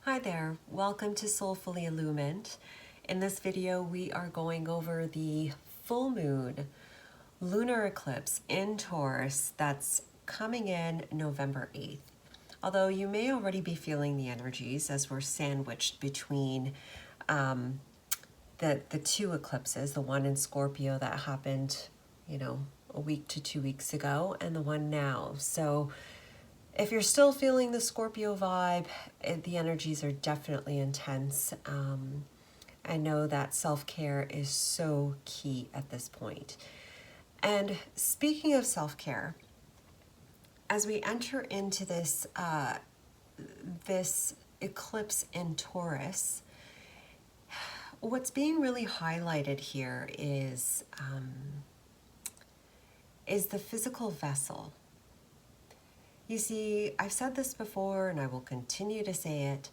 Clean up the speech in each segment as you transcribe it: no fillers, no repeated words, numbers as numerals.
Hi there, welcome to Soulfully Illumined. In this video, we are going over the full moon lunar eclipse in Taurus that's coming in November 8th. Although you may already be feeling the energies as we're sandwiched between the two eclipses, the one in Scorpio that happened, a week to 2 weeks ago, and the one now. So if you're still feeling the Scorpio vibe, the energies are definitely intense. I know that self-care is so key at this point. And speaking of self-care, as we enter into this eclipse in Taurus, what's being really highlighted here is the physical vessel. You see, I've said this before and I will continue to say it.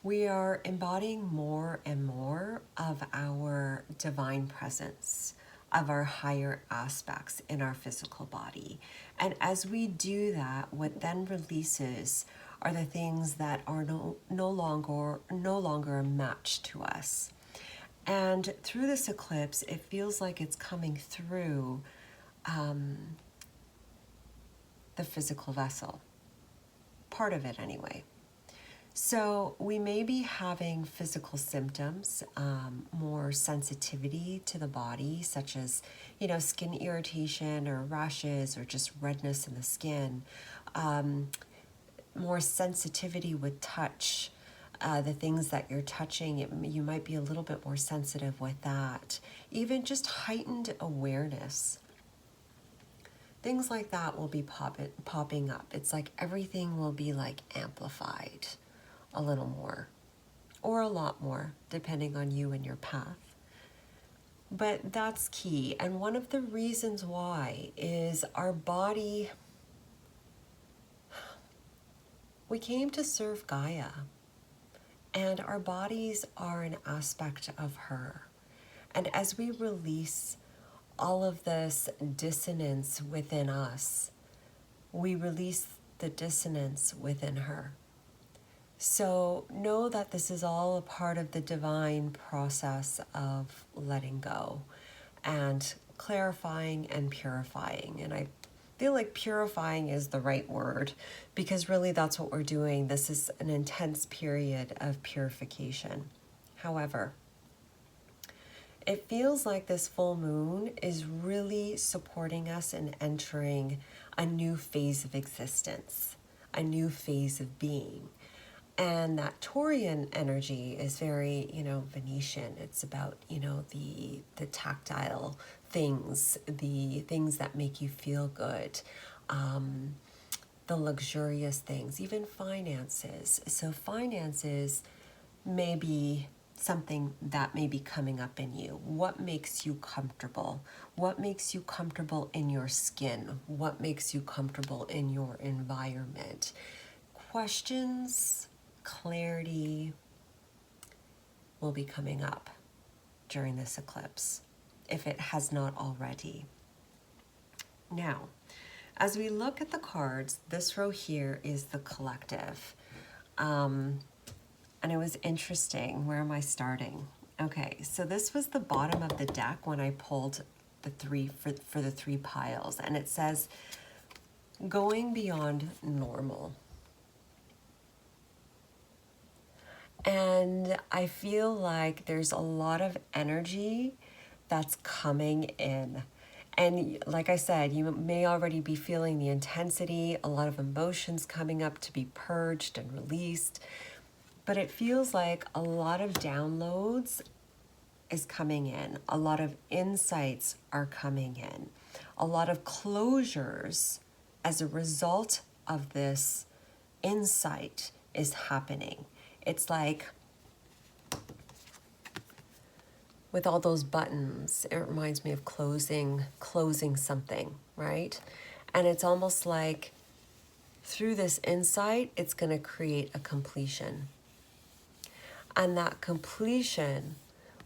We are embodying more and more of our divine presence, of our higher aspects in our physical body. And as we do that, what then releases are the things that are no longer a match to us. And through this eclipse, it feels like it's coming through the physical vessel, part of it anyway. So we may be having physical symptoms, more sensitivity to the body, such as, skin irritation or rashes or just redness in the skin, more sensitivity with touch, the things that you're touching, you might be a little bit more sensitive with that. Even just heightened awareness. Things like that will be popping up. It's like everything will be like amplified a little more or a lot more, depending on you and your path. But that's key. And one of the reasons why is our body, we came to serve Gaia, and our bodies are an aspect of her. And as we release all of this dissonance within us, we release the dissonance within her. So know that this is all a part of the divine process of letting go and clarifying and purifying. And I feel like purifying is the right word because really that's what we're doing. This is an intense period of purification. However, it feels like this full moon is really supporting us in entering a new phase of existence, a new phase of being. And that Taurian energy is very, Venetian. It's about, the tactile things, the things that make you feel good, the luxurious things, even finances. So finances may be something that may be coming up in you. What makes you comfortable? What makes you comfortable in your skin? What makes you comfortable in your environment? Questions, clarity will be coming up during this eclipse, if it has not already. Now, as we look at the cards, this row here is the collective. And it was interesting. Where am I starting? Okay, so this was the bottom of the deck when I pulled the three for the three piles. And it says, going beyond normal. And I feel like there's a lot of energy that's coming in. And like I said, you may already be feeling the intensity, a lot of emotions coming up to be purged and released. But it feels like a lot of downloads is coming in. A lot of insights are coming in. A lot of closures as a result of this insight is happening. It's like with all those buttons, it reminds me of closing something, right? And it's almost like through this insight, it's going to create a completion. And that completion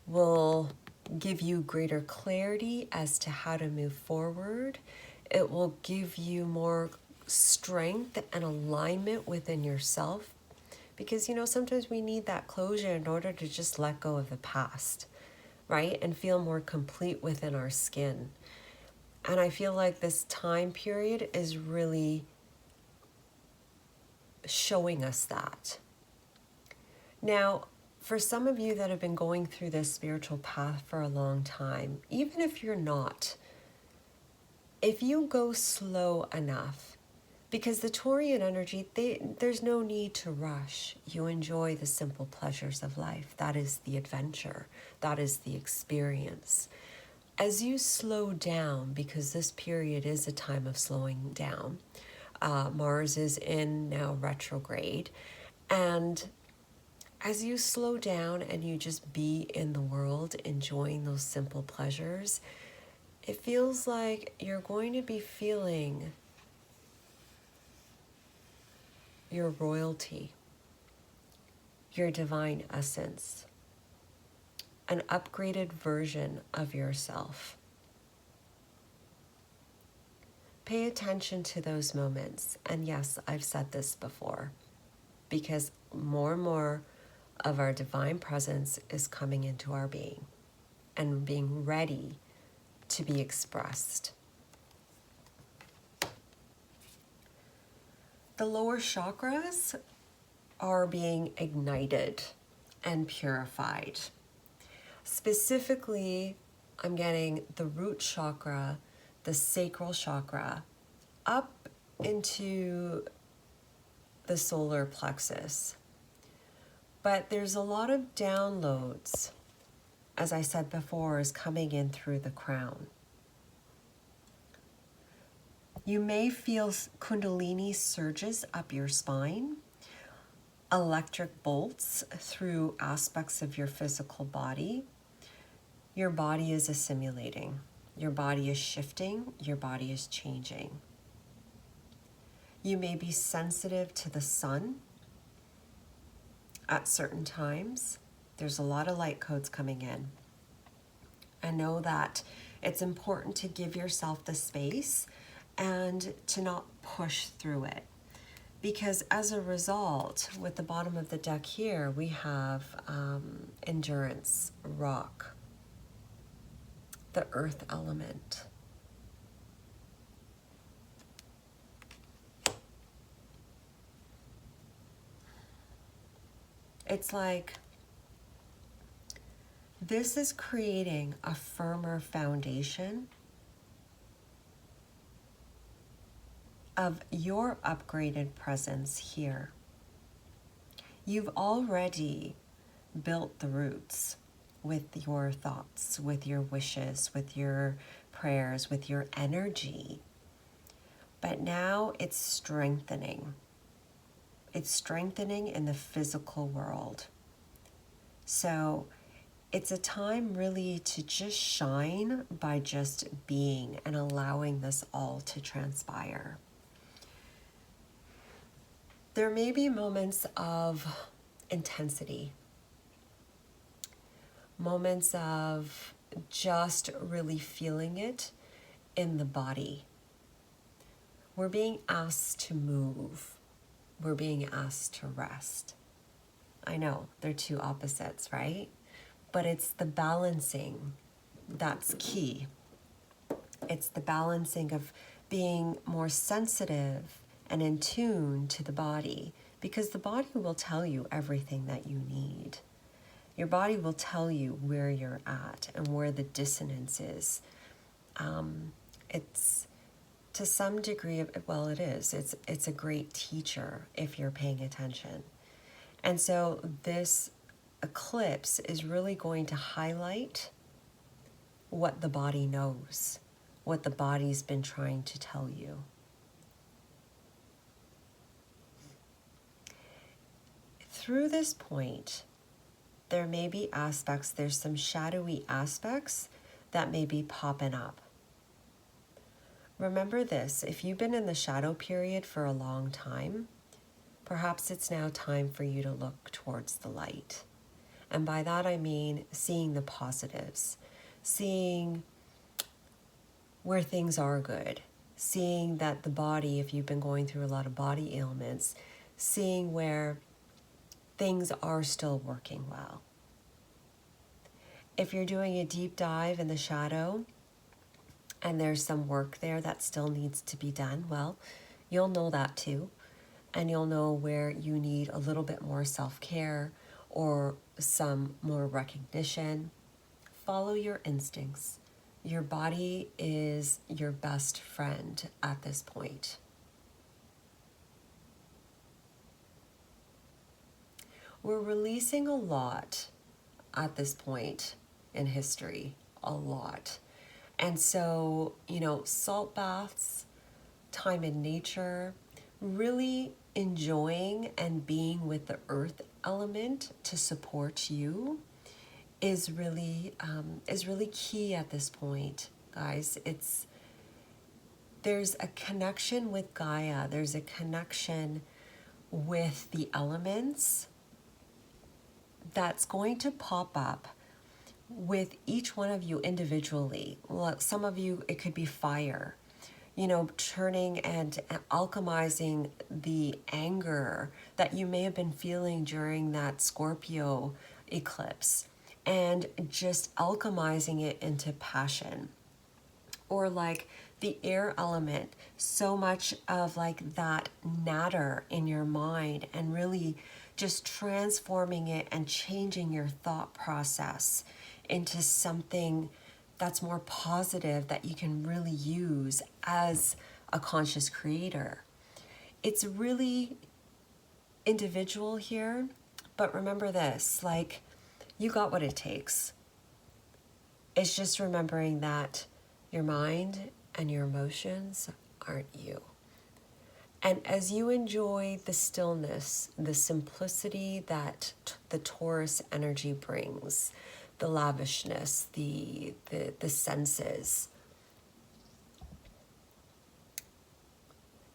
will give you greater clarity as to how to move forward. It will give you more strength and alignment within yourself Because, sometimes we need that closure in order to just let go of the past, right? And feel more complete within our skin. And I feel like this time period is really showing us that. Now, for some of you that have been going through this spiritual path for a long time, even if you're not, if you go slow enough, because the Taurian energy, there's no need to rush. You enjoy the simple pleasures of life. That is the adventure. That is the experience. As you slow down, because this period is a time of slowing down, Mars is in now retrograde, and as you slow down and you just be in the world, enjoying those simple pleasures, it feels like you're going to be feeling your royalty, your divine essence, an upgraded version of yourself. Pay attention to those moments. And yes, I've said this before, because more and more of our divine presence is coming into our being and being ready to be expressed. The lower chakras are being ignited and purified. Specifically, I'm getting the root chakra, the sacral chakra, up into the solar plexus. But there's a lot of downloads, as I said before, is coming in through the crown. You may feel kundalini surges up your spine, electric bolts through aspects of your physical body. Your body is assimilating. Your body is shifting. Your body is changing. You may be sensitive to the sun at certain times. There's a lot of light codes coming in. And know that it's important to give yourself the space and to not push through it. Because as a result, with the bottom of the deck here, we have endurance, rock, the earth element. It's like this is creating a firmer foundation of your upgraded presence here. You've already built the roots with your thoughts, with your wishes, with your prayers, with your energy. But now it's strengthening. It's strengthening in the physical world. So it's a time really to just shine by just being and allowing this all to transpire. There may be moments of intensity, moments of just really feeling it in the body. We're being asked to move. We're being asked to rest. I know, they're two opposites, right? But it's the balancing that's key. It's the balancing of being more sensitive and in tune to the body, because the body will tell you everything that you need. Your body will tell you where you're at and where the dissonance is. It's to some degree, well, it is. It's a great teacher if you're paying attention. And so this eclipse is really going to highlight what the body knows, what the body's been trying to tell you. Through this point, there may be aspects, there's some shadowy aspects that may be popping up. Remember this, if you've been in the shadow period for a long time, perhaps it's now time for you to look towards the light. And by that I mean seeing the positives, seeing where things are good, seeing that the body, if you've been going through a lot of body ailments, seeing where things are still working well. If you're doing a deep dive in the shadow and there's some work there that still needs to be done, well, you'll know that too. And you'll know where you need a little bit more self-care or some more recognition. Follow your instincts. Your body is your best friend at this point. We're releasing a lot at this point in history, a lot. And so, salt baths, time in nature, really enjoying and being with the earth element to support you is really key at this point, guys. There's a connection with Gaia. There's a connection with the elements that's going to pop up with each one of you individually. Some of you, it could be fire, turning and alchemizing the anger that you may have been feeling during that Scorpio eclipse and just alchemizing it into passion. Or like the air element, so much of like that natter in your mind and really just transforming it and changing your thought process into something that's more positive that you can really use as a conscious creator. It's really individual here, but remember this, like, you got what it takes. It's just remembering that your mind and your emotions aren't you. And as you enjoy the stillness, the simplicity that the Taurus energy brings, the lavishness, the senses,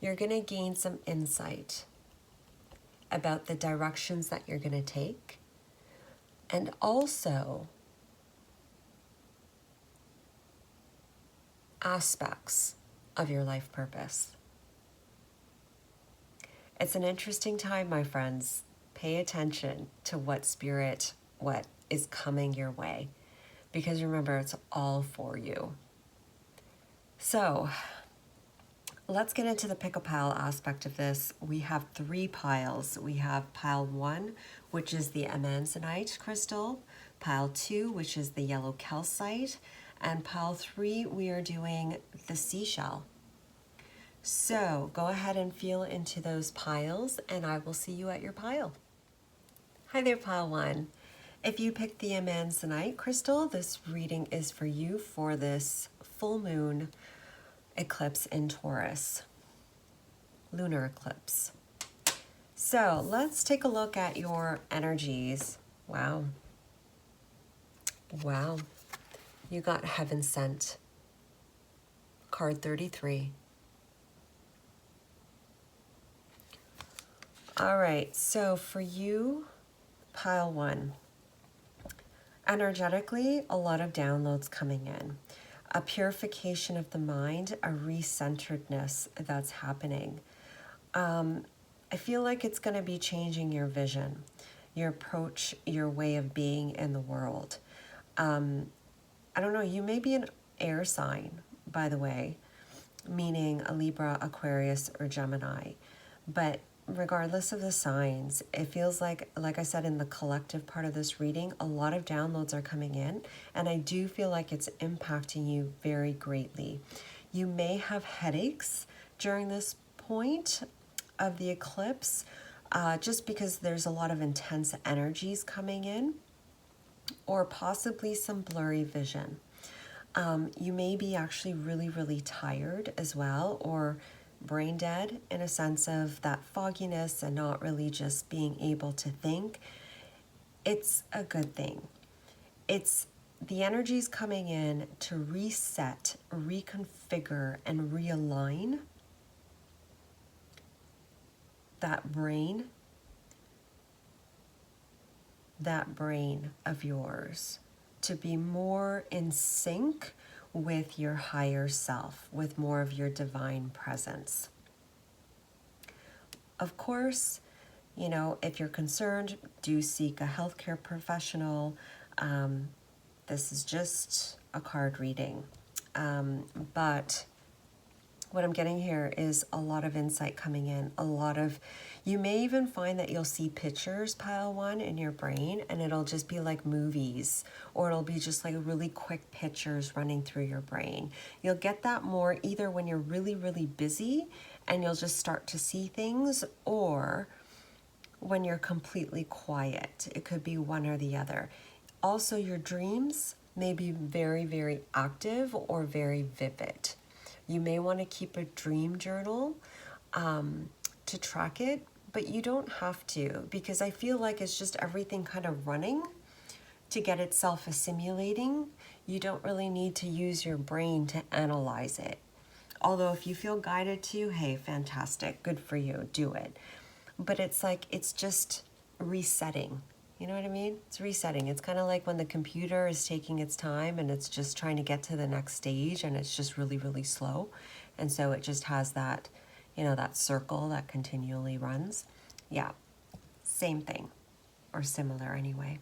you're going to gain some insight about the directions that you're going to take, and also aspects of your life purpose. It's an interesting time, my friends. Pay attention to what is coming your way, because remember, it's all for you. So let's get into the pick a pile aspect of this. We have 3 piles. We have pile 1, which is the amazonite crystal, pile 2, which is the yellow calcite, and pile 3, we are doing the seashell. So go ahead and feel into those piles, and I will see you at your pile. Hi there, pile 1. If you picked the amazonite crystal, this reading is for you for this full moon eclipse in Taurus, lunar eclipse. So let's take a look at your energies. Wow. You got Heaven Sent, card 33. All right, so for you, pile 1, energetically, a lot of downloads coming in. A purification of the mind, a recenteredness that's happening. I feel like it's going to be changing your vision, your approach, your way of being in the world. I don't know, you may be an air sign, by the way, meaning a Libra, Aquarius, or Gemini. But regardless of the signs, it feels like I said in the collective part of this reading, a lot of downloads are coming in, and I do feel like it's impacting you very greatly. You may have headaches during this point of the eclipse, just because there's a lot of intense energies coming in, or possibly some blurry vision. You may be actually really, really tired as well, or brain dead in a sense of that fogginess and not really just being able to think. It's a good thing. It's the energies coming in to reset, reconfigure, and realign that brain of yours to be more in sync with your higher self, with more of your divine presence. Of course, You know, if you're concerned, do seek a healthcare professional. This is just a card reading. But what I'm getting here is a lot of insight coming in, you may even find that you'll see pictures, pile one, in your brain, and it'll just be like movies, or it'll be just like really quick pictures running through your brain. You'll get that more either when you're really, really busy and you'll just start to see things, or when you're completely quiet. It could be one or the other. Also, your dreams may be very, very active or very vivid. You may want to keep a dream journal to track it, but you don't have to, because I feel like it's just everything kind of running to get itself assimilating. You don't really need to use your brain to analyze it. Although if you feel guided to, hey, fantastic, good for you, do it. But it's like, it's just resetting. You know what I mean? It's resetting. It's kind of like when the computer is taking its time and it's just trying to get to the next stage and it's just really, really slow. And so it just has that, you know, that circle that continually runs. Yeah, same thing, or similar anyway.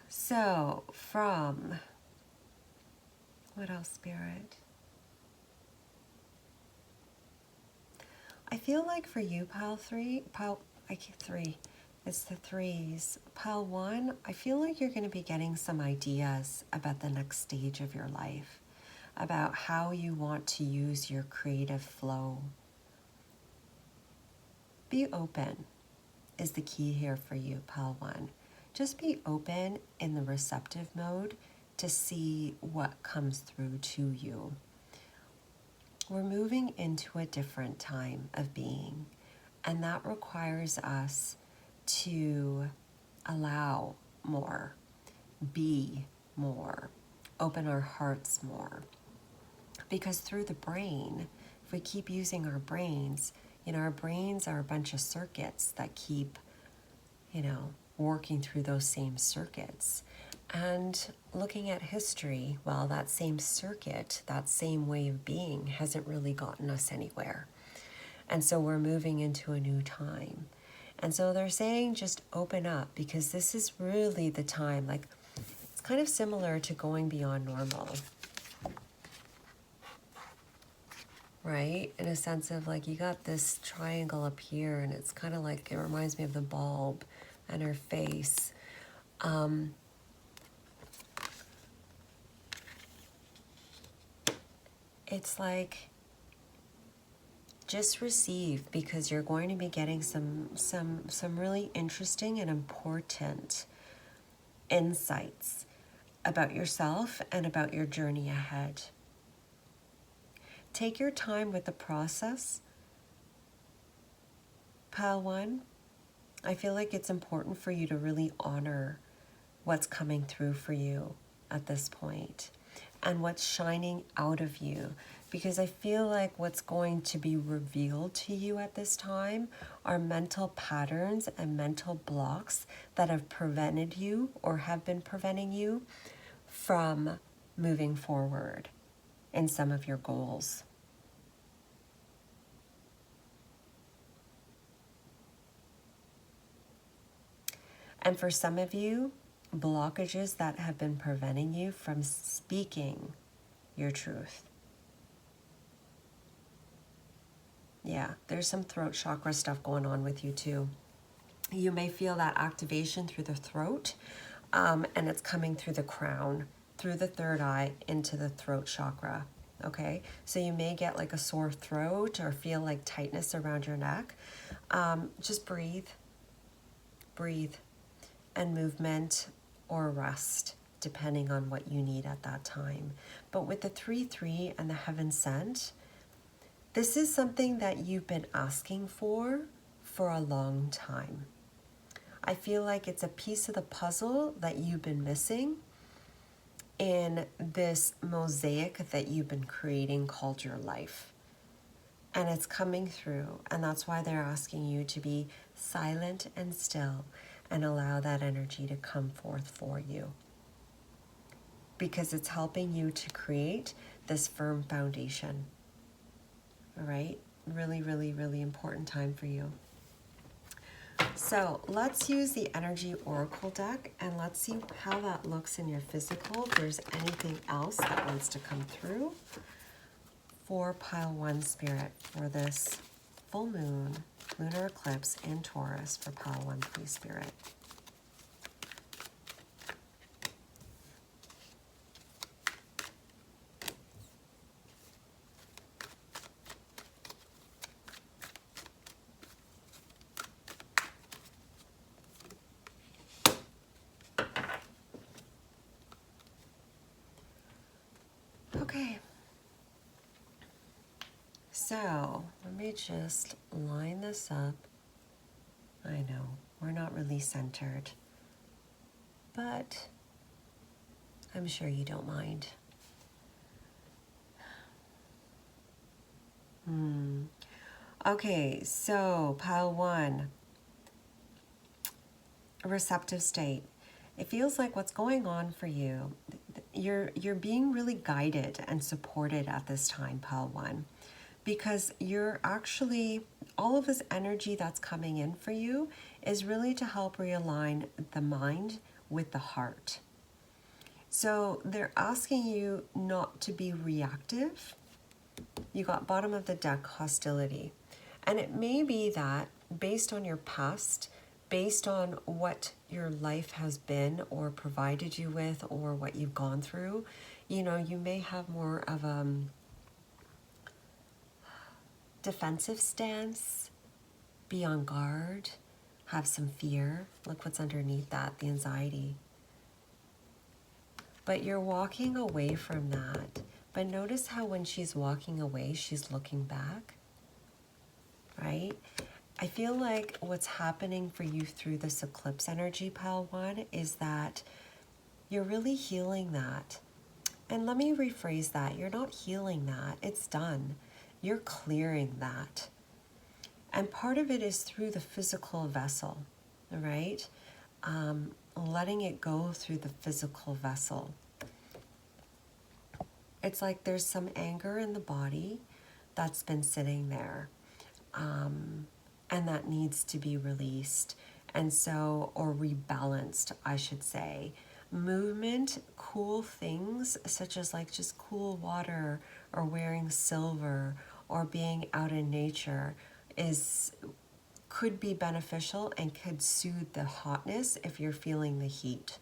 So from, what else, Spirit? I feel like for you, pile three, it's the threes. Pile one, I feel like you're going to be getting some ideas about the next stage of your life, about how you want to use your creative flow. Be open is the key here for you, pile one. Just be open in the receptive mode to see what comes through to you. We're moving into a different time of being, and that requires us to allow more, be more, open our hearts more. Because through the brain, if we keep using our brains, you know, our brains are a bunch of circuits that keep, you know, working through those same circuits. And looking at history, well, that same circuit, that same way of being hasn't really gotten us anywhere. And so we're moving into a new time. And so they're saying just open up, because this is really the time. Like, it's kind of similar to going beyond normal, right? In a sense of like, you got this triangle up here and it's kind of like, it reminds me of the bulb and her face. It's like, just receive, because you're going to be getting some really interesting and important insights about yourself and about your journey ahead. Take your time with the process. Pile one, I feel like it's important for you to really honor what's coming through for you at this point and what's shining out of you. Because I feel like what's going to be revealed to you at this time are mental patterns and mental blocks that have prevented you or have been preventing you from moving forward in some of your goals. And for some of you, blockages that have been preventing you from speaking your truth. Yeah, there's some throat chakra stuff going on with you too. You may feel that activation through the throat, and it's coming through the crown, through the third eye, into the throat chakra. Okay, so you may get like a sore throat or feel like tightness around your neck. Just breathe, and movement or rest, depending on what you need at that time. But with the 3-3 and the heaven sent, this is something that you've been asking for a long time. I feel like it's a piece of the puzzle that you've been missing in this mosaic that you've been creating called your life. And it's coming through, and that's why they're asking you to be silent and still and allow that energy to come forth for you. Because it's helping you to create this firm foundation. All right? really, really, really important time for you. So let's use the Energy Oracle deck and let's see how that looks in your physical. If there's anything else that wants to come through for pile 1 spirit for this full moon lunar eclipse in Taurus for pile 1, please, spirit. Okay. So let me just line this up. I know we're not really centered, but I'm sure you don't mind. Okay, so pile 1, receptive state. It feels like what's going on for you, you're being really guided and supported at this time, pile 1, because you're actually, all of this energy that's coming in for you is really to help realign the mind with the heart. So they're asking you not to be reactive. You got bottom of the deck, hostility. And it may be that based on your past, based on what your life has been or provided you with or what you've gone through, you know, you may have more of a defensive stance, be on guard, have some fear. Look what's underneath that, the anxiety. But you're walking away from that. But notice how when she's walking away, she's looking back, right? I feel like what's happening for you through this eclipse energy, pile 1, is that you're really healing that. And let me rephrase that. You're not healing that. It's done. You're clearing that. And part of it is through the physical vessel, right? Letting it go through the physical vessel. It's like there's some anger in the body that's been sitting there. And that needs to be released. And so, or rebalanced, I should say. Movement, cool things, such as like just cool water or wearing silver or being out in nature could be beneficial and could soothe the hotness if you're feeling the heat,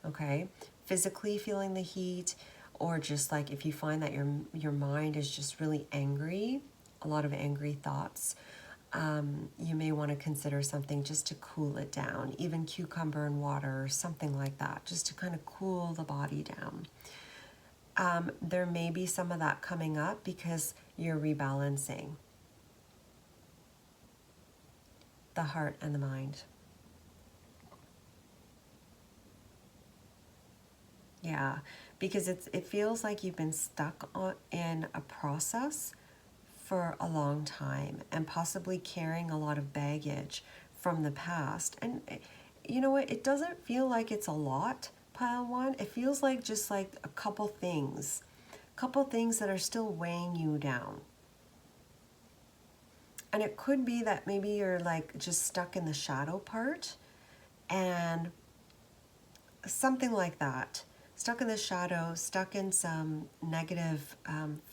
okay? Physically feeling the heat, or just like if you find that your mind is just really angry, a lot of angry thoughts, you may want to consider something just to cool it down, even cucumber and water or something like that, just to kind of cool the body down. There may be some of that coming up because you're rebalancing the heart and the mind. Yeah, because it feels like you've been stuck in a process for a long time and possibly carrying a lot of baggage from the past. And you know what? It doesn't feel like it's a lot, pile 1. It feels like just like a couple things that are still weighing you down. And it could be that maybe you're like just stuck in the shadow part and something like that. Stuck in the shadow, stuck in some negative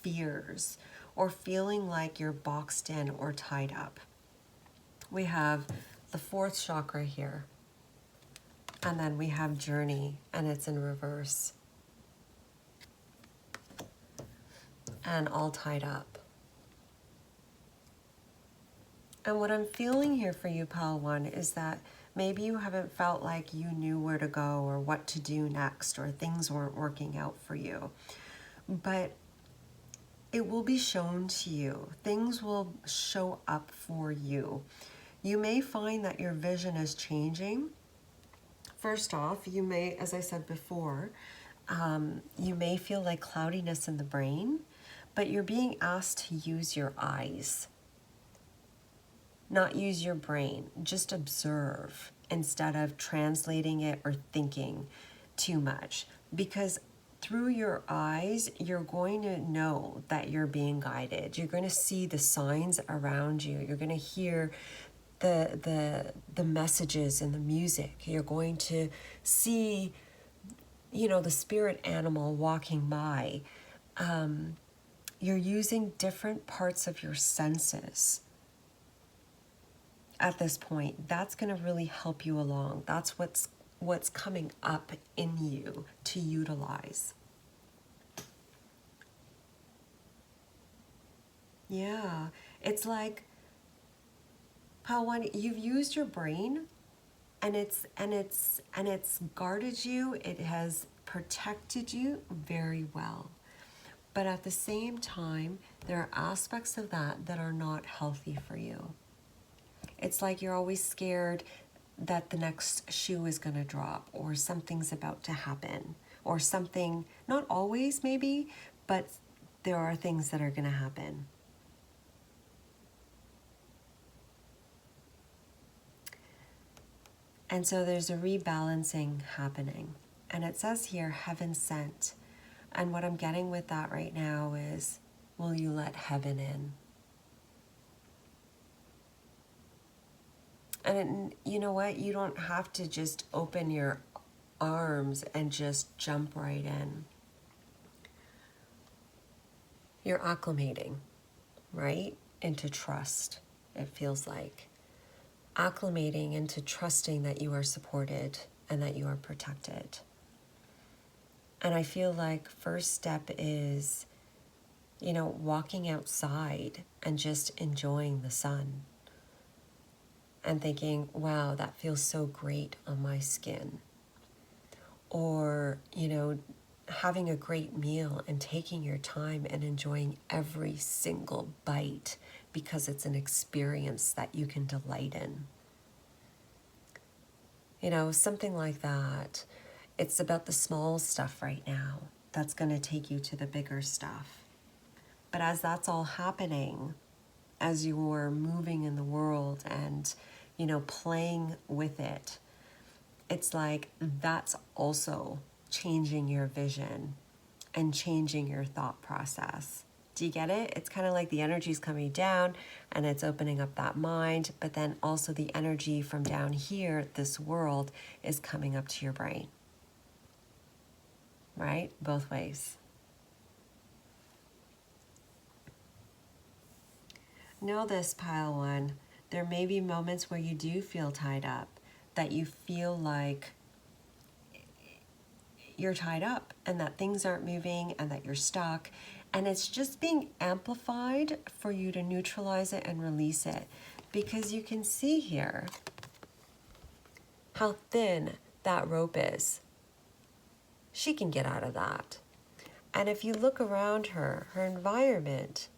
fears, or feeling like you're boxed in or tied up. We have the 4th chakra here. And then we have journey, and it's in reverse. And all tied up. And what I'm feeling here for you, pile 1, is that maybe you haven't felt like you knew where to go or what to do next, or things weren't working out for you. But it will be shown to you. Things will show up for you. You may find that your vision is changing. First off, you may, as I said before, you may feel like cloudiness in the brain, but you're being asked to use your eyes. Not use your brain, just observe instead of translating it or thinking too much. Because through your eyes, you're going to know that you're being guided. You're going to see the signs around you. You're going to hear the messages in the music. You're going to see, the spirit animal walking by. You're using different parts of your senses at this point. That's going to really help you along. That's what's coming up in you to utilize. Yeah, it's like, Pawan, you've used your brain, and it's guarded you. It has protected you very well. But at the same time, there are aspects of that are not healthy for you. It's like you're always scared that the next shoe is going to drop, or something's about to happen, or something, not always maybe, but there are things that are going to happen. And so there's a rebalancing happening. And it says here, heaven sent. And what I'm getting with that right now is, will you let heaven in? And you know what? You don't have to just open your arms and just jump right in. You're acclimating, right? Into trust, it feels like. Acclimating into trusting that you are supported and that you are protected. And I feel like first step is, walking outside and just enjoying the sun and thinking, wow, that feels so great on my skin. Or, having a great meal and taking your time and enjoying every single bite because it's an experience that you can delight in. Something like that. It's about the small stuff right now that's going to take you to the bigger stuff. But as that's all happening, as you're moving in the world and, playing with it, it's like that's also changing your vision and changing your thought process. Do you get it? It's kind of like the energy's coming down and it's opening up that mind, but then also the energy from down here, this world, is coming up to your brain. Right? Both ways. Know this, pile one. There may be moments where you do feel tied up, that you feel like you're tied up and that things aren't moving and that you're stuck. And it's just being amplified for you to neutralize it and release it. Because you can see here how thin that rope is. She can get out of that. And if you look around her, her environment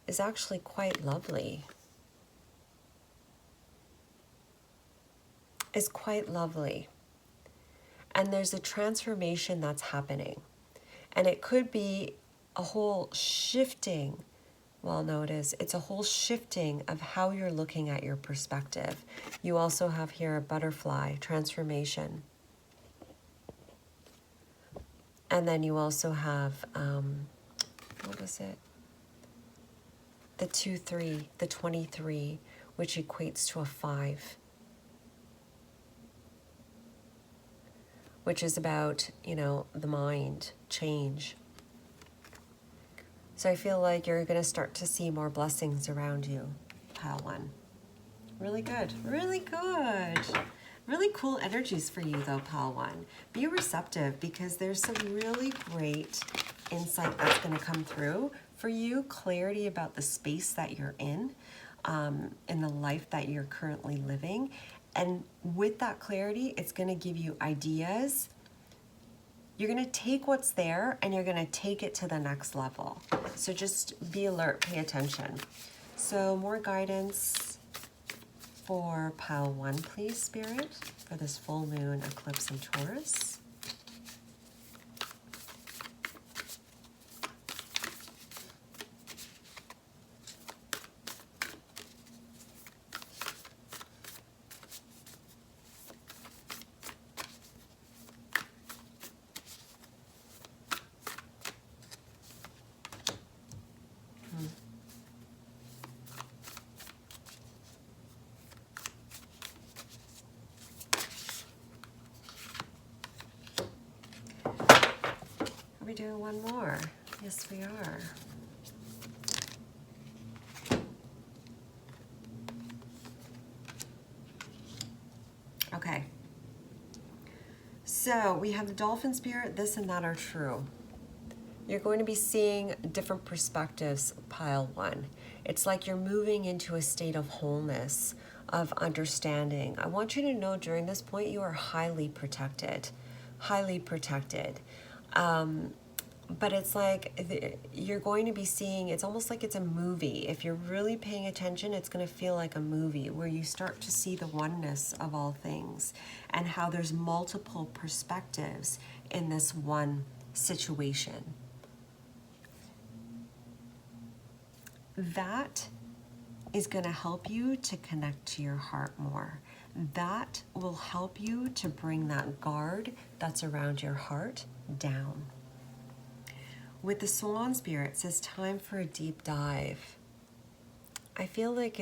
is actually quite lovely. Is quite lovely. And there's a transformation that's happening. And it could be a whole shifting, well, no, it's a whole shifting of how you're looking at your perspective. You also have here a butterfly transformation. And then you also have, what was it? The 2-3, the 23, which equates to a 5. Which is about, the mind, change. So I feel like you're going to start to see more blessings around you, pile one. Really good, really good. Really cool energies for you though, pile one. Be receptive because there's some really great insight that's going to come through for you, clarity about the space that you're in the life that you're currently living. And with that clarity, it's going to give you ideas. You're going to take what's there and you're going to take it to the next level. So just be alert, pay attention. So more guidance for pile one, please, Spirit, for this full moon eclipse in Taurus. doing one more. Yes, we are. Okay. So we have the dolphin spirit, this and that are true. You're going to be seeing different perspectives, pile one. It's like you're moving into a state of wholeness, of understanding. I want you to know during this point you are highly protected, highly protected. But it's like you're going to be seeing, it's almost like it's a movie. If you're really paying attention, it's going to feel like a movie where you start to see the oneness of all things and how there's multiple perspectives in this one situation. That is going to help you to connect to your heart more. That will help you to bring that guard that's around your heart down. With the swan spirit, it says time for a deep dive. I feel like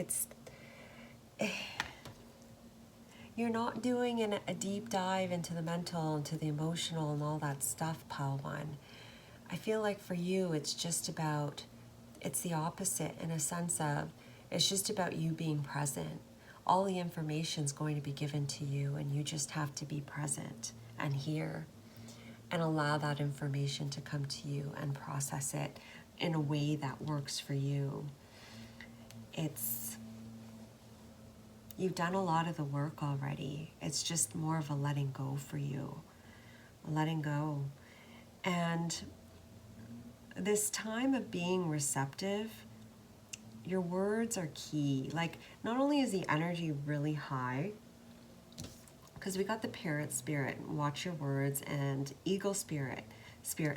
you're not doing a deep dive into the mental, into the emotional and all that stuff, pile one. I feel like for you, it's the opposite in a sense of, it's just about you being present. All the information's going to be given to you and you just have to be present and hear and allow that information to come to you and process it in a way that works for you. You've done a lot of the work already. It's just more of a letting go for you. Letting go. And this time of being receptive, your words are key. Like, not only is the energy really high, because we got the parrot spirit, watch your words, and eagle spirit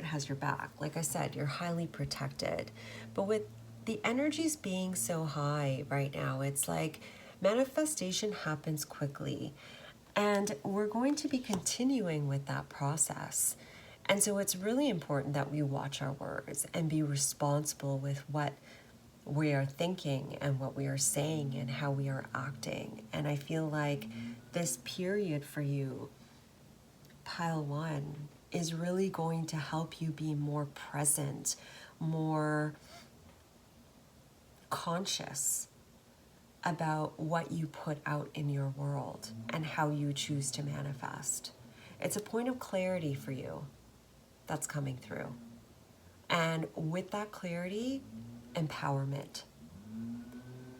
has your back. Like I said, you're highly protected. But with the energies being so high right now, it's like manifestation happens quickly. And we're going to be continuing with that process. And so it's really important that we watch our words and be responsible with what we are thinking and what we are saying and how we are acting. And I feel like this period for you, pile one, is really going to help you be more present, more conscious about what you put out in your world and how you choose to manifest. It's a point of clarity for you that's coming through. And with that clarity, empowerment.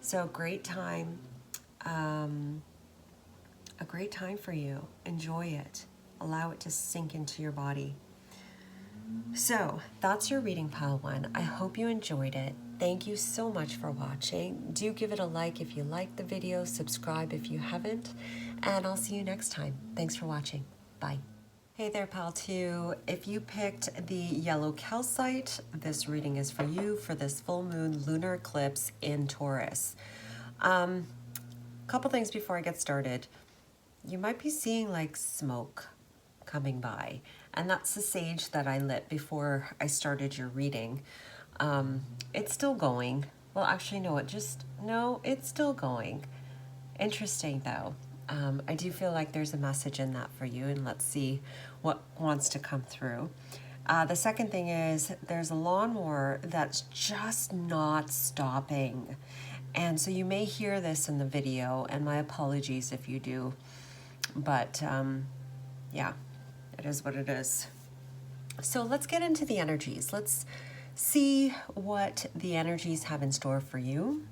So a great time for you. Enjoy it. Allow it to sink into your body. So that's your reading, pile one. I hope you enjoyed it. Thank you so much for watching. Do give it a like if you liked the video, subscribe if you haven't, and I'll see you next time. Thanks for watching. Bye. Hey there, pal 2. If you picked the yellow calcite, this reading is for you for this full moon lunar eclipse in Taurus. Couple things before I get started. You might be seeing like smoke coming by, and that's the sage that I lit before I started your reading. It's still going. Well, actually, no, it's still going. Interesting though. I do feel like there's a message in that for you, and let's see what wants to come through. The second thing is there's a lawnmower that's just not stopping. And so you may hear this in the video, and my apologies if you do. But yeah, it is what it is. So let's get into the energies. Let's see what the energies have in store for you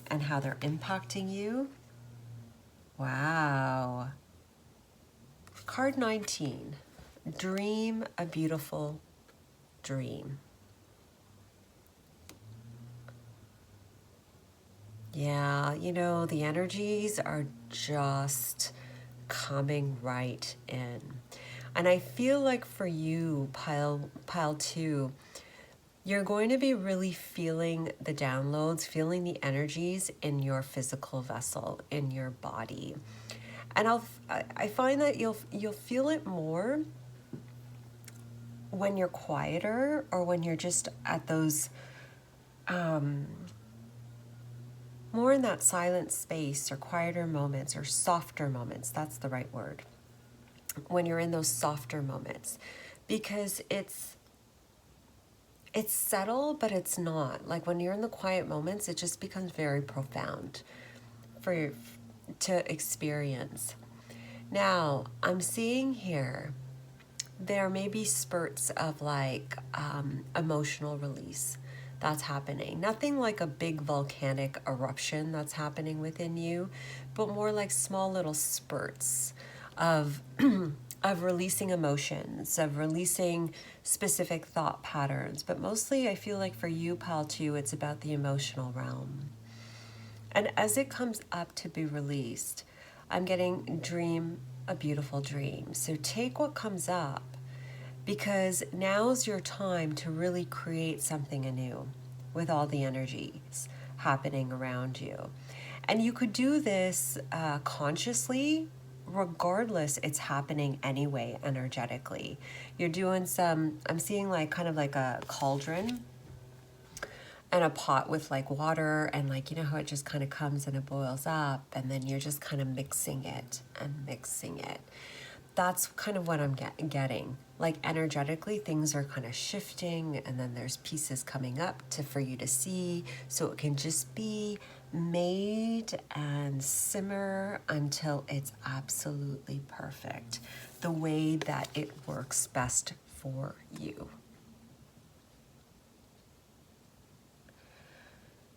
and how they're impacting you. Wow. Card 19, dream a beautiful dream. Yeah, you know, the energies are just coming right in. And I feel like for you, pile 2, you're going to be really feeling the downloads, feeling the energies in your physical vessel, in your body. And I find that you'll feel it more when you're quieter or when you're just at those, more in that silent space or quieter moments or softer moments. That's the right word. When you're in those softer moments, because it's it's subtle, but it's not. Like when you're in the quiet moments, it just becomes very profound for you to experience. Now, I'm seeing here there may be spurts of like emotional release that's happening. Nothing like a big volcanic eruption that's happening within you, but more like small little spurts of of releasing emotions, of releasing specific thought patterns. But mostly I feel like for you, Pal 2, it's about the emotional realm. And as it comes up to be released, I'm getting dream a beautiful dream. So take what comes up, because now's your time to really create something anew with all the energies happening around you. And you could do this consciously, regardless, it's happening anyway energetically. You're doing some, I'm seeing like kind of like a cauldron and a pot with like water, and like, you know how it just kind of comes and it boils up, and then you're just kind of mixing it and mixing it. That's kind of what I'm getting. Like energetically, things are kind of shifting, and then there's pieces coming up for you to see, so it can just be made and simmer until it's absolutely perfect, the way that it works best for you.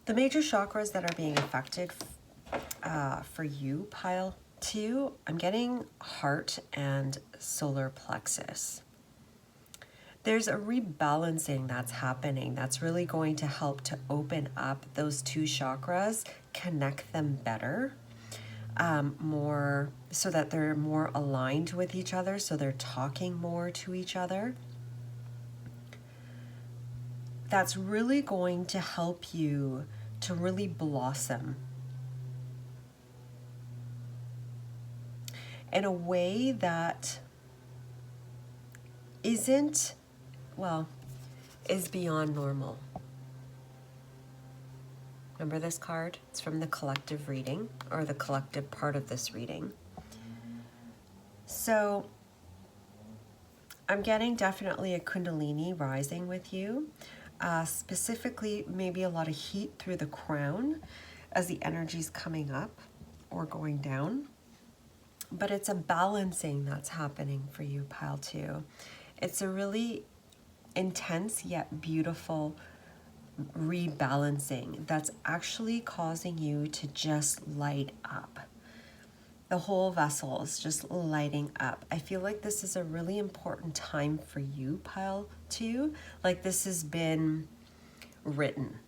The major chakras that are being affected for you, Pile 2, I'm getting heart and solar plexus. There's a rebalancing that's happening that's really going to help to open up those two chakras, connect them better, more so that they're more aligned with each other, so they're talking more to each other. That's really going to help you to really blossom in a way that isn't, well, is beyond normal. Remember this card? It's from the collective reading, or the collective part of this reading. So I'm getting definitely a Kundalini rising with you. Specifically, maybe a lot of heat through the crown as the energy's coming up or going down. But it's a balancing that's happening for you, Pile 2. It's a really intense yet beautiful rebalancing that's actually causing you to just light up. The whole vessel is just lighting up. I feel like this is a really important time for you, Pile 2. Like this has been written.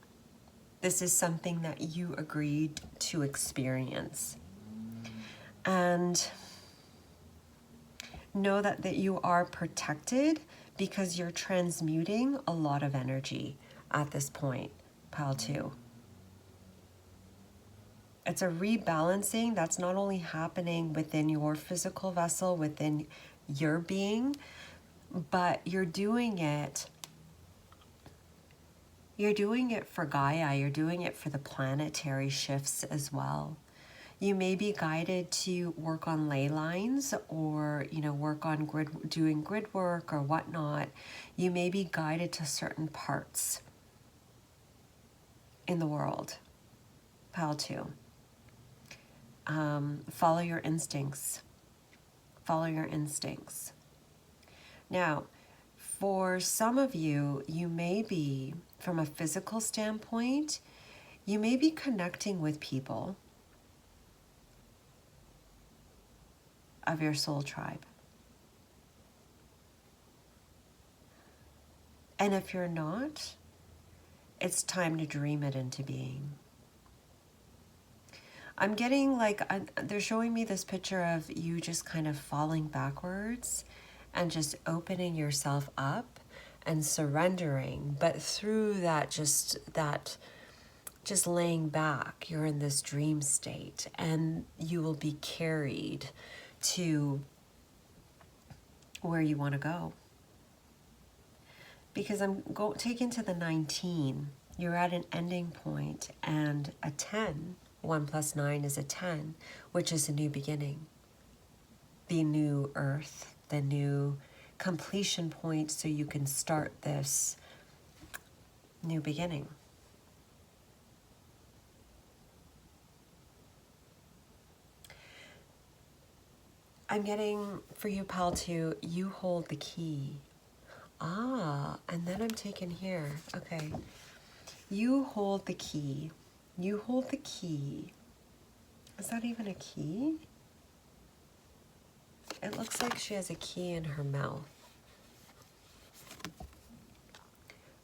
This is something that you agreed to experience. And know that you are protected because you're transmuting a lot of energy at this point, Pile 2. It's a rebalancing that's not only happening within your physical vessel, within your being, but you're doing it for Gaia, you're doing it for the planetary shifts as well. You may be guided to work on ley lines, or work on doing grid work or whatnot. You may be guided to certain parts in the world, Pile 2. Follow your instincts. Follow your instincts. Now, for some of you, you may be, from a physical standpoint, you may be connecting with people of your soul tribe. And if you're not, it's time to dream it into being. I'm getting like, they're showing me this picture of you just kind of falling backwards and just opening yourself up and surrendering. But through that, just laying back, you're in this dream state, and you will be carried to where you want to go. Because I'm taken to the 19. You're at an ending point, and a 10. 1 plus 9 is a 10, which is a new beginning. The new earth, the new completion point, so you can start this new beginning. I'm getting for you, pal, two, you hold the key. Ah, and then I'm taking here. Okay. You hold the key. You hold the key. Is that even a key? It looks like she has a key in her mouth.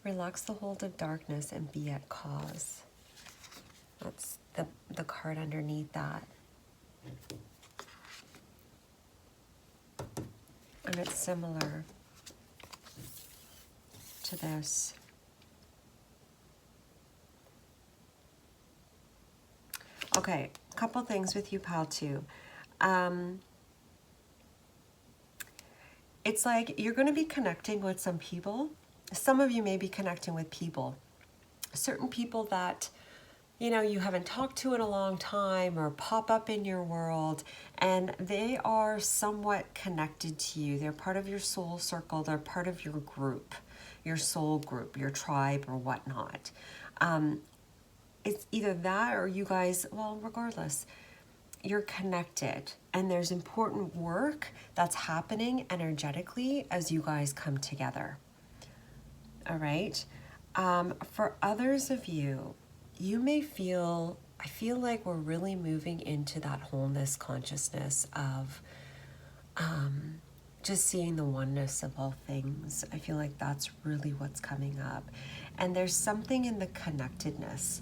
Relax the hold of darkness and be at cause. That's the card underneath that. And it's similar to this. Okay, a couple things with you, pal, too. It's like you're going to be connecting with some people. Some of you may be connecting with people. Certain people that, you know, you haven't talked to in a long time or pop up in your world, and they are somewhat connected to you. They're part of your soul circle. They're part of your group, your soul group, your tribe, or whatnot. It's either that or you guys, well, regardless, you're connected, and there's important work that's happening energetically as you guys come together. All right. For others of you, you may feel, I feel like we're really moving into that wholeness consciousness of just seeing the oneness of all things. I feel like that's really what's coming up. And there's something in the connectedness.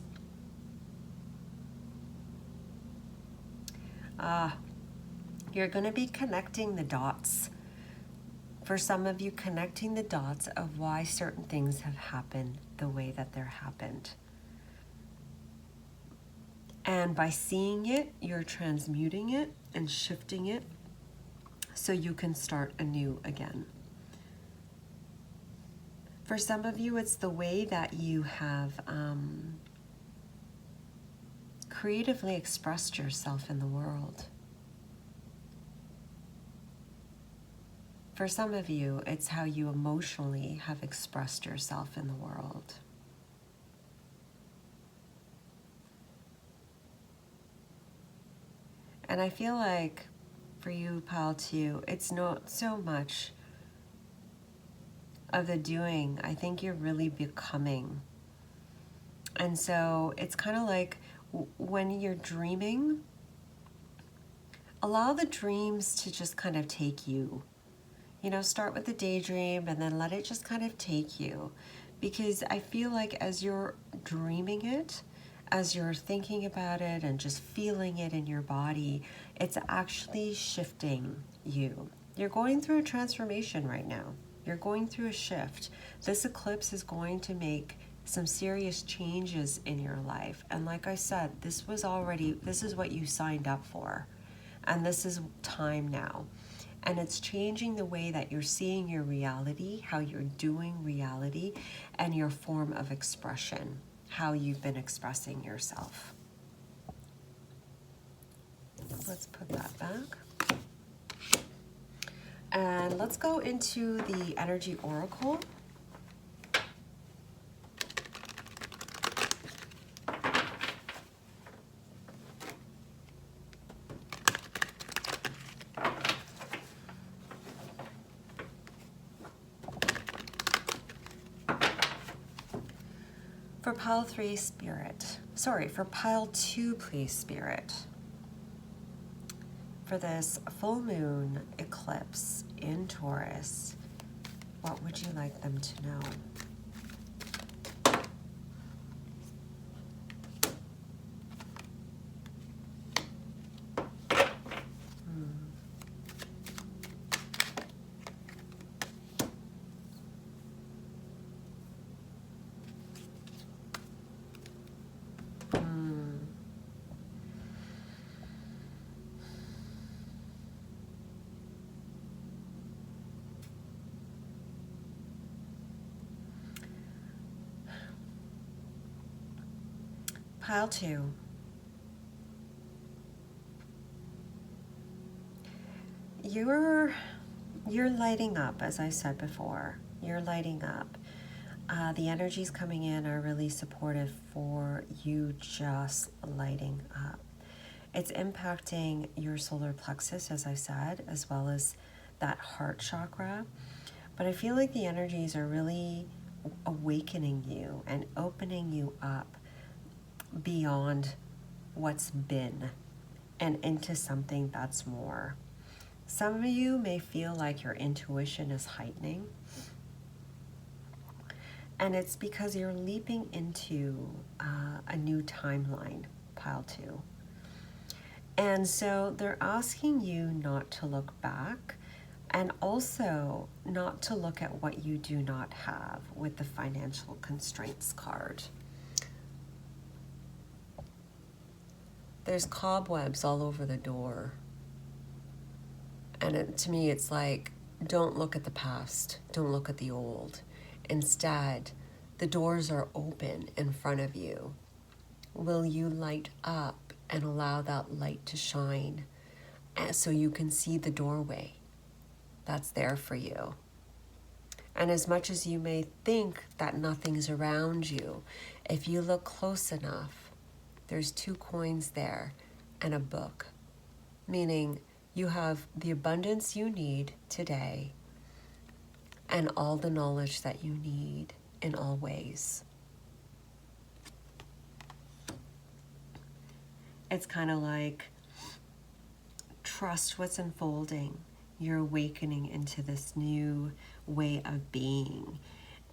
You're going to be connecting the dots. For some of you, connecting the dots of why certain things have happened the way that they're happened. And by seeing it, you're transmuting it and shifting it so you can start anew again. For some of you, it's the way that you have creatively expressed yourself in the world. For some of you, it's how you emotionally have expressed yourself in the world. And I feel like for you, pal, too, it's not so much of the doing. I think you're really becoming. And so it's kind of like when you're dreaming, allow the dreams to just kind of take you. You know, start with the daydream and then let it just kind of take you. Because I feel like as you're dreaming it, as you're thinking about it and just feeling it in your body, it's actually shifting you. You're going through a transformation right now. You're going through a shift. This eclipse is going to make some serious changes in your life. And like I said, this is what you signed up for. And this is time now. And it's changing the way that you're seeing your reality, how you're doing reality, and your form of expression, how you've been expressing yourself. Let's put that back. And let's go into the energy oracle. For pile 3, Spirit. Sorry, for pile 2, please, Spirit. For this full moon eclipse in Taurus, what would you like them to know? Pile 2. You're lighting up, as I said before. You're lighting up. The energies coming in are really supportive for you just lighting up. It's impacting your solar plexus, as I said, as well as that heart chakra. But I feel like the energies are really awakening you and opening you up beyond what's been and into something that's more. Some of you may feel like your intuition is heightening, and it's because you're leaping into a new timeline, pile 2. And so they're asking you not to look back, and also not to look at what you do not have with the financial constraints card. There's cobwebs all over the door. And to me, it's like, don't look at the past. Don't look at the old. Instead, the doors are open in front of you. Will you light up and allow that light to shine so you can see the doorway that's there for you? And as much as you may think that nothing's around you, if you look close enough, there's 2 coins there and a book, meaning you have the abundance you need today and all the knowledge that you need in all ways. It's kind of like, trust what's unfolding. You're awakening into this new way of being.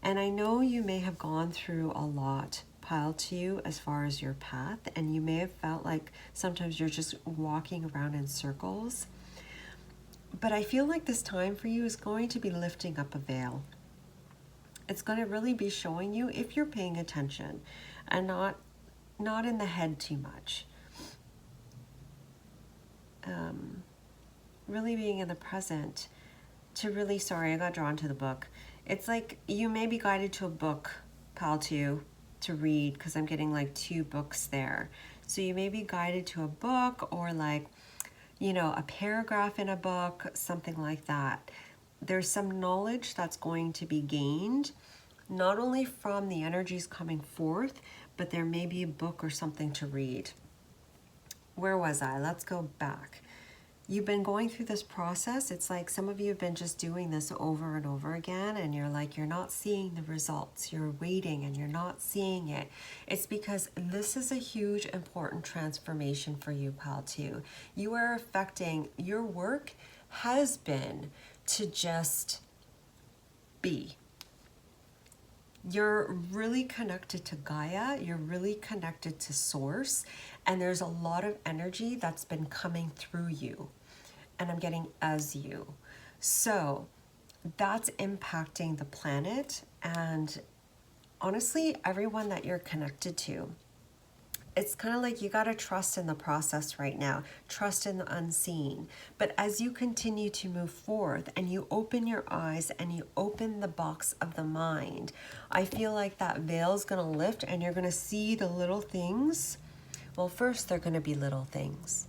And I know you may have gone through a lot, pile 2, as far as your path, and you may have felt like sometimes you're just walking around in circles. But I feel like this time for you is going to be lifting up a veil. It's going to really be showing you, if you're paying attention and not in the head too much, really being in the present, to really, sorry, I got drawn to the book. It's like you may be guided to a book, pile 2, to read, because I'm getting like 2 books there. So you may be guided to a book, or like, you know, a paragraph in a book, something like that. There's some knowledge that's going to be gained, not only from the energies coming forth, but there may be a book or something to read. Where was I? Let's go back. You've been going through this process. It's like some of you have been just doing this over and over again, and you're like, you're not seeing the results. You're waiting and you're not seeing it. It's because this is a huge, important transformation for you, pile 2. You are affecting, your work has been to just be. You're really connected to Gaia. You're really connected to Source. And there's a lot of energy that's been coming through you. And I'm getting as you. So that's impacting the planet and honestly, everyone that you're connected to. It's kind of like you got to trust in the process right now, trust in the unseen. But as you continue to move forth and you open your eyes and you open the box of the mind, I feel like that veil is going to lift and you're going to see the little things. Well, first they're going to be little things.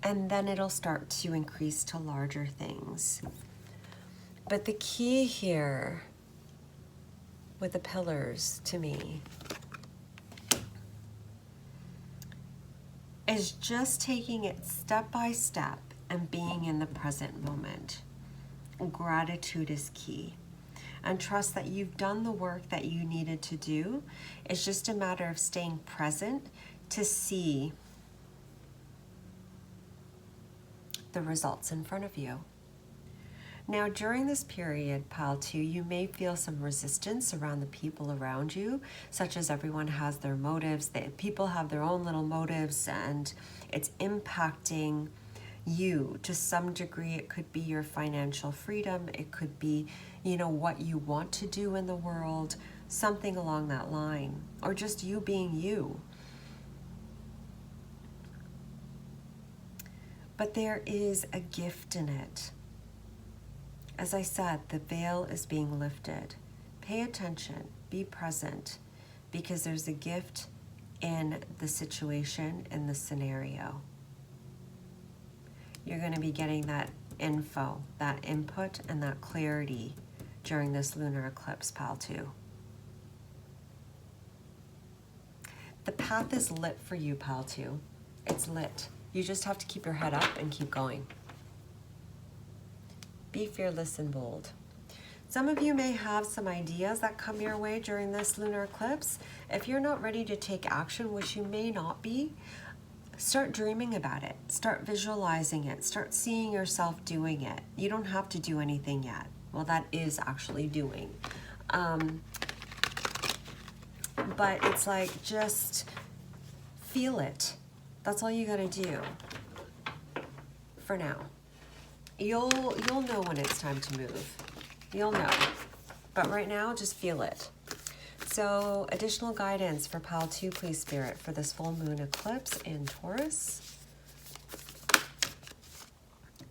And then it'll start to increase to larger things. But the key here with the pillars to me is just taking it step by step and being in the present moment. Gratitude is key. And trust that you've done the work that you needed to do. It's just a matter of staying present to see the results in front of you. Now, during this period, pile 2, you may feel some resistance around the people around you, such as everyone has their motives. People have their own little motives, and it's impacting you to some degree. It could be your financial freedom. It could be, you know, what you want to do in the world, something along that line, or just you being you. But there is a gift in it. As I said, the veil is being lifted. Pay attention, be present, because there's a gift in the situation, in the scenario. You're going to be getting that info, that input, and that clarity during this lunar eclipse, Pal 2. The path is lit for you, Pal 2. It's lit. You just have to keep your head up and keep going. Be fearless and bold. Some of you may have some ideas that come your way during this lunar eclipse. If you're not ready to take action, which you may not be, start dreaming about it. Start visualizing it. Start seeing yourself doing it. You don't have to do anything yet. Well, that is actually doing. But it's like, just feel it. That's all you gotta do for now. You'll know when it's time to move. You'll know. But right now, just feel it. So, additional guidance for Pal 2, please, Spirit, for this full moon eclipse in Taurus.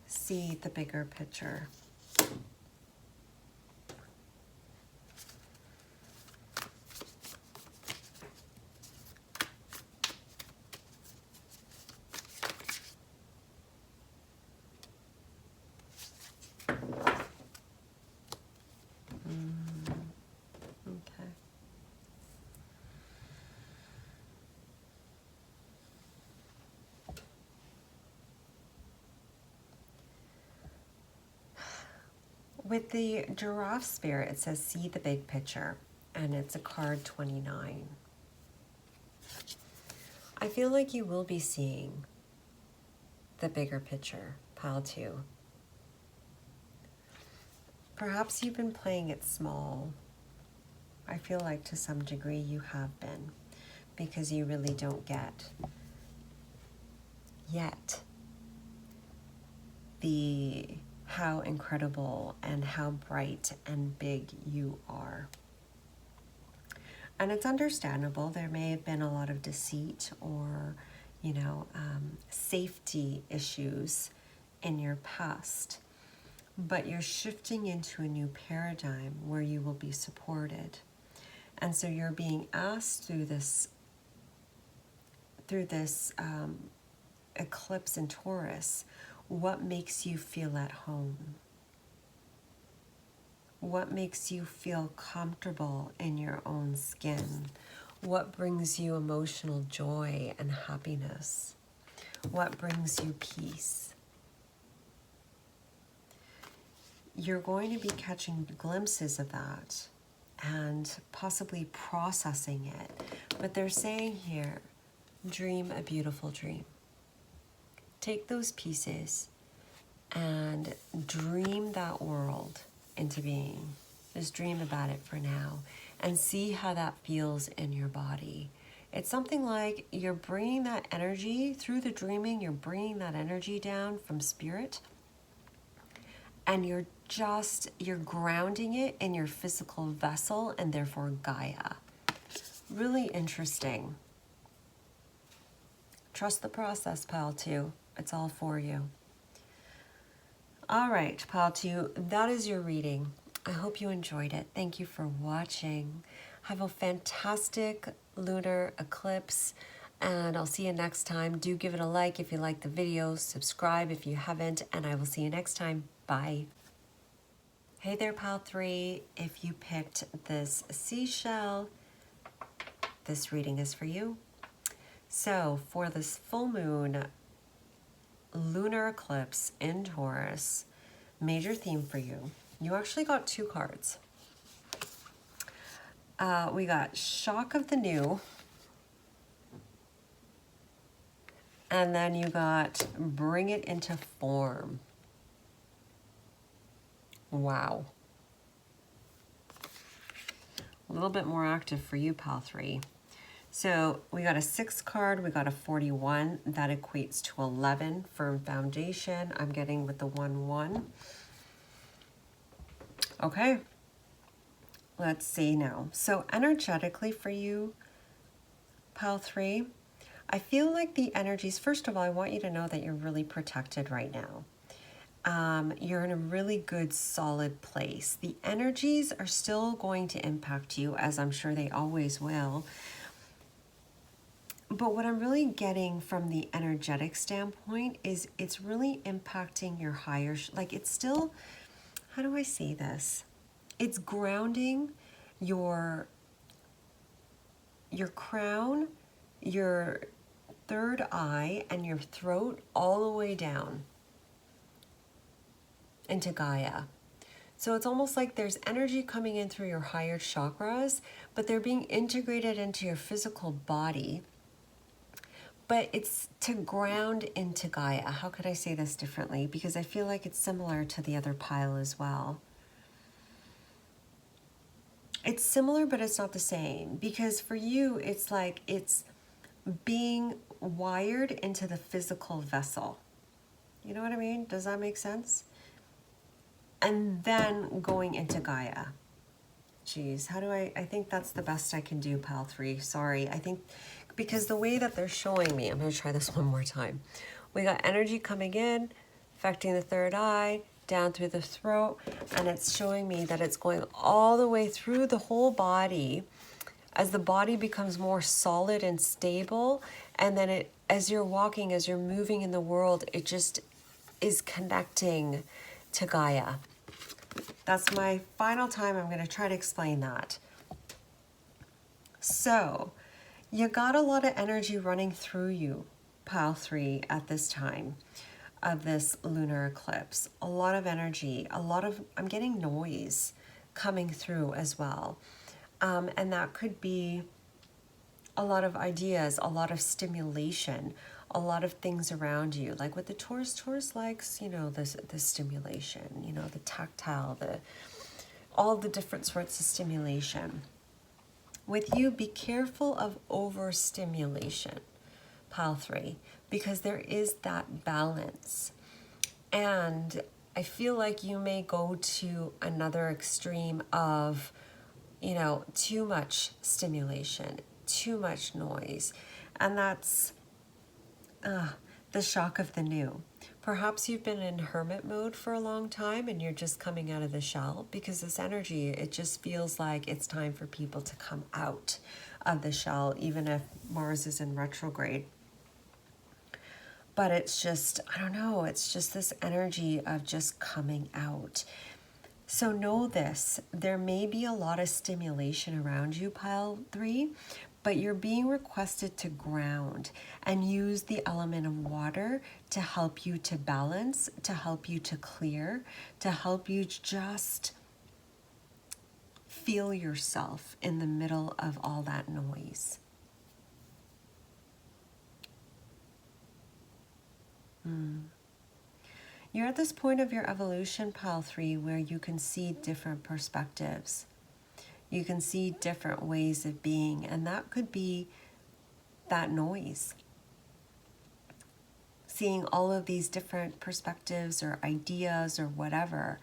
See the bigger picture. With the giraffe spirit, it says, see the big picture, and it's a card 29. I feel like you will be seeing the bigger picture, Pile 2. Perhaps you've been playing it small. I feel like to some degree you have been, because you really don't get yet how incredible and how bright and big you are. And it's understandable. There may have been a lot of deceit or, safety issues in your past. But you're shifting into a new paradigm where you will be supported. And so you're being asked through this eclipse in Taurus, what makes you feel at home? What makes you feel comfortable in your own skin? What brings you emotional joy and happiness? What brings you peace? You're going to be catching glimpses of that and possibly processing it. But they're saying here, dream a beautiful dream. Take those pieces and dream that world into being. Just dream about it for now and see how that feels in your body. It's something like you're bringing that energy through the dreaming, you're bringing that energy down from spirit, and you're grounding it in your physical vessel and therefore Gaia. Really interesting. Trust the process, Pile 2. It's all for you. All right, Pile 2, that is your reading. I hope you enjoyed it. Thank you for watching. Have a fantastic lunar eclipse, and I'll see you next time. Do give it a like if you like the video, subscribe if you haven't, and I will see you next time. Bye. Hey there, Pile 3. If you picked this seashell, this reading is for you. So for this full moon lunar eclipse in Taurus, major theme for you. You actually got 2 cards. We got Shock of the New, and then you got Bring It Into Form. Wow. A little bit more active for you, Pile 3. So we got a 6 card, we got a 41, that equates to 11. Firm foundation, I'm getting with the 1-1. Okay, let's see now. So energetically for you, Pile 3, I feel like the energies, first of all, I want you to know that you're really protected right now. You're in a really good, solid place. The energies are still going to impact you, as I'm sure they always will. But what I'm really getting from the energetic standpoint is it's really impacting your higher, like it's still, how do I say this? It's grounding your crown, your third eye, and your throat all the way down into Gaia. So it's almost like there's energy coming in through your higher chakras, but they're being integrated into your physical body. But it's to ground into Gaia. How could I say this differently? Because I feel like it's similar to the other pile as well. It's similar, but it's not the same. Because for you, it's like it's being wired into the physical vessel. You know what I mean? Does that make sense? And then going into Gaia. Geez, how do I think that's the best I can do, pile 3. Sorry, I think, because the way that they're showing me, I'm going to try this one more time. We got energy coming in, affecting the third eye, down through the throat, and it's showing me that it's going all the way through the whole body as the body becomes more solid and stable, and then it, as you're walking, as you're moving in the world, it just is connecting to Gaia. That's my final time. I'm going to try to explain that. So, you got a lot of energy running through you, pile 3, at this time of this lunar eclipse. A lot of energy, I'm getting noise coming through as well. And that could be a lot of ideas, a lot of stimulation, a lot of things around you. Like with the Taurus likes, you know, the stimulation, you know, the tactile, all the different sorts of stimulation. With you, be careful of overstimulation, pile 3, because there is that balance. And I feel like you may go to another extreme of, you know, too much stimulation, too much noise. And that's the shock of the new. Perhaps you've been in hermit mode for a long time and you're just coming out of the shell, because this energy, it just feels like it's time for people to come out of the shell, even if Mars is in retrograde. But it's just, I don't know, it's just this energy of just coming out. So know this, there may be a lot of stimulation around you, pile 3, but you're being requested to ground and use the element of water to help you to balance, to help you to clear, to help you just feel yourself in the middle of all that noise. You're at this point of your evolution, pile 3, where you can see different perspectives. You can see different ways of being, and that could be that noise. Seeing all of these different perspectives or ideas or whatever.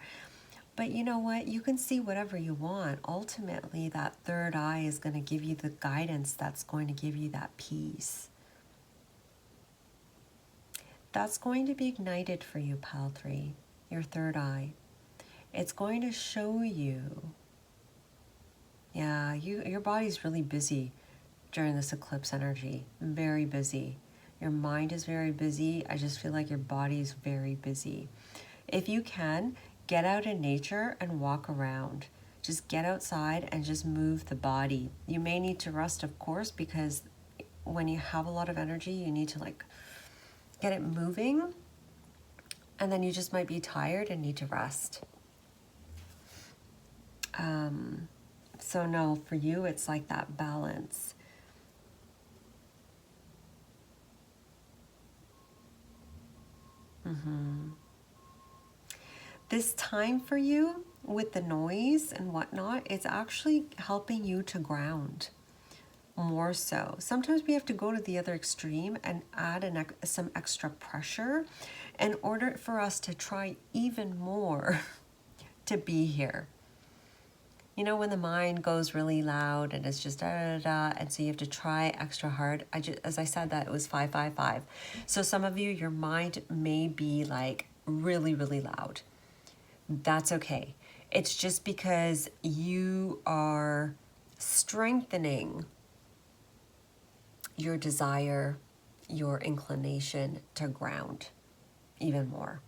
But you know what? You can see whatever you want. Ultimately, that third eye is going to give you the guidance that's going to give you that peace. That's going to be ignited for you, pile 3, your third eye. It's going to show you, yeah, your body's really busy during this eclipse energy, very busy. Your mind is very busy. I just feel like your body is very busy. If you can, get out in nature and walk around. Just get outside and just move the body. You may need to rest, of course, because when you have a lot of energy, you need to like get it moving, and then you just might be tired and need to rest. So no, for you, it's like that balance. This time for you with the noise and whatnot, it's actually helping you to ground more so. Sometimes we have to go to the other extreme and add some extra pressure in order for us to try even more to be here. You know, when the mind goes really loud and it's just da da da, and so you have to try extra hard. As I said, that it was 555. So some of you, your mind may be like really, really loud. That's okay. It's just because you are strengthening your desire, your inclination to ground even more,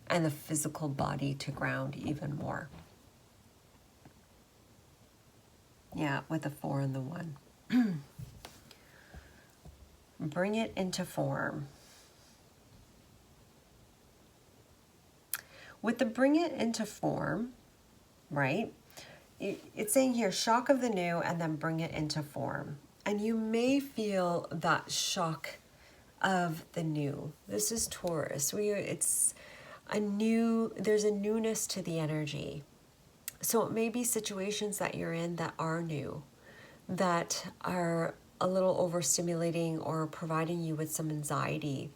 and the physical body to ground even more. Yeah, with the 4 and the 1. Bring it into form. With the bring it into form, right? It's saying here, shock of the new and then bring it into form. And you may feel that shock of the new. This is Taurus. It's a new, there's a newness to the energy. So it may be situations that you're in that are new, that are a little overstimulating or providing you with some anxiety.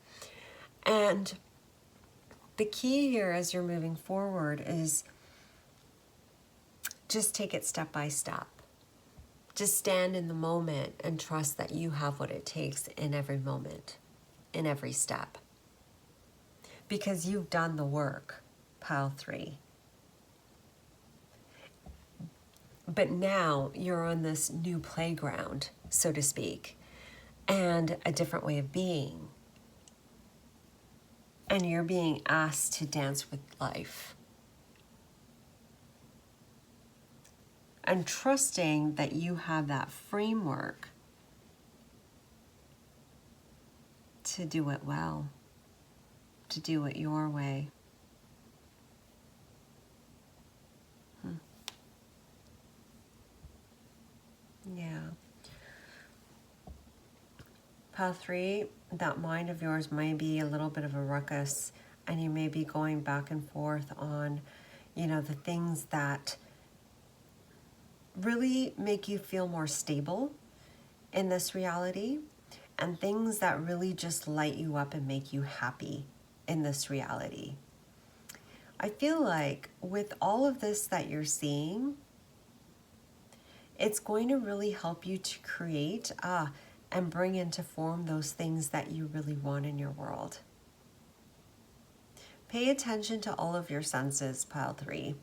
And the key here as you're moving forward is just take it step by step. Just stand in the moment and trust that you have what it takes in every moment, in every step. Because you've done the work, pile 3. But now you're on this new playground, so to speak, and a different way of being. And you're being asked to dance with life. And trusting that you have that framework to do it well, to do it your way. Yeah. Pile 3, that mind of yours may be a little bit of a ruckus, and you may be going back and forth on, the things that really make you feel more stable in this reality, and things that really just light you up and make you happy in this reality. I feel like with all of this that you're seeing, it's going to really help you to create and bring into form those things that you really want in your world. Pay attention to all of your senses, pile 3,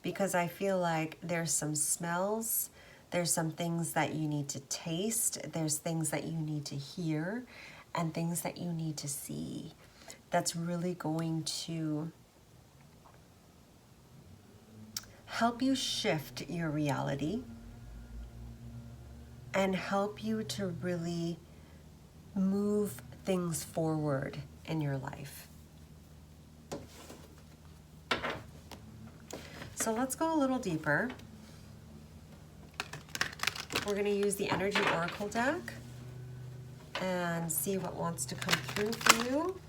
because I feel like there's some smells, there's some things that you need to taste, there's things that you need to hear, and things that you need to see. That's really going to help you shift your reality and help you to really move things forward in your life. So let's go a little deeper. We're going to use the Energy Oracle deck and see what wants to come through for you.